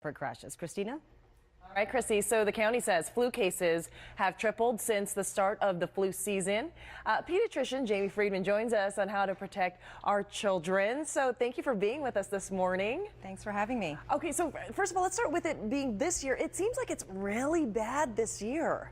for crashes. Christina? All right, Chrissy, so the county says flu cases have tripled since the start of the flu season. Pediatrician Jamie Friedman joins us on how to protect our children. So thank you for being with us this morning. Thanks for having me. Okay, so first of all, let's start with it being this year. It seems like it's really bad this year.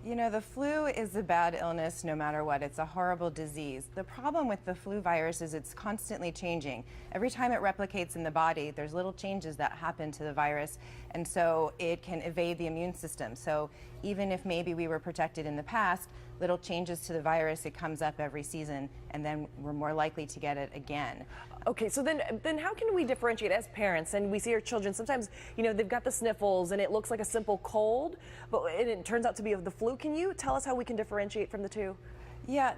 You know, the flu is a bad illness no matter what. It's a horrible disease. The problem with the flu virus is it's constantly changing. Every time it replicates in the body, there's little changes that happen to the virus, and so it can evade the immune system. So even if maybe we were protected in the past, little changes to the virus, it comes up every season, and then we're more likely to get it again. Okay, so then how can we differentiate as parents? And we see our children, sometimes, you know, they've got the sniffles and it looks like a simple cold, but it turns out to be of the flu. Can you tell us how we can differentiate from the two? Yeah,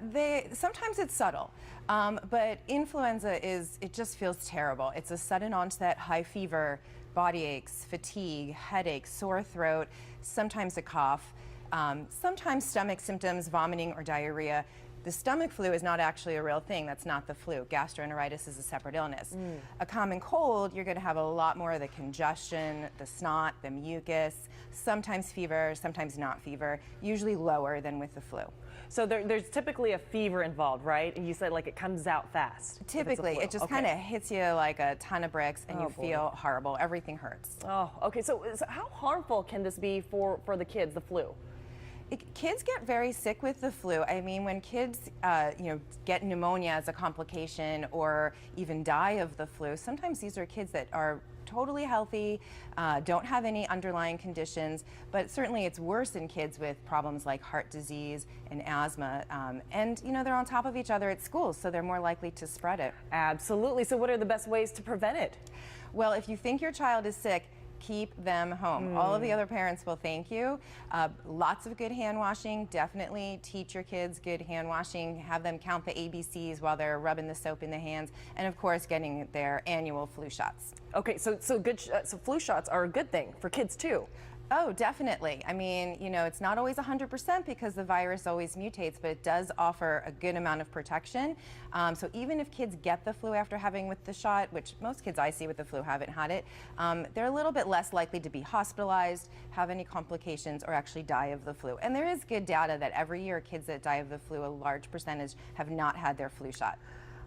sometimes it's subtle, but influenza it just feels terrible. It's a sudden onset, high fever, body aches, fatigue, headache, sore throat, sometimes a cough, sometimes stomach symptoms, vomiting or diarrhea. The stomach flu is not actually a real thing. That's not the flu. Gastroenteritis is a separate illness. A common cold, you're going to have a lot more of the congestion, the snot, the mucus, sometimes fever, sometimes not fever, usually lower than with the flu. So there's typically a fever involved, right? And you said like it comes out fast. Typically, it just kind of hits you like a ton of bricks and you feel horrible. Everything hurts. Oh, okay. So how harmful can this be for the kids, the flu? Kids get very sick with the flu. I mean, when kids, get pneumonia as a complication or even die of the flu, sometimes these are kids that are totally healthy, don't have any underlying conditions, but certainly it's worse in kids with problems like heart disease and asthma. And, you know, they're on top of each other at school, so they're more likely to spread it. Absolutely. So what are the best ways to prevent it? Well, if you think your child is sick, keep them home. All of the other parents will thank you. Lots of good hand washing. Definitely teach your kids good hand washing. Have them count the ABCs while they're rubbing the soap in the hands. And of course, getting their annual flu shots. Okay, so flu shots are a good thing for kids too. Oh, definitely. I mean, you know, it's not always 100% because the virus always mutates, but it does offer a good amount of protection. So even if kids get the flu after having with the shot, which most kids I see with the flu haven't had it, they're a little bit less likely to be hospitalized, have any complications, or actually die of the flu. And there is good data that every year kids that die of the flu, a large percentage have not had their flu shot.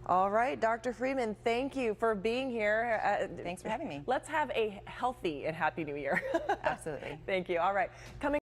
All right, Dr. Friedman, thank you for being here. Thanks for having me. Let's have a healthy and happy new year. Absolutely. Thank you. All right. Coming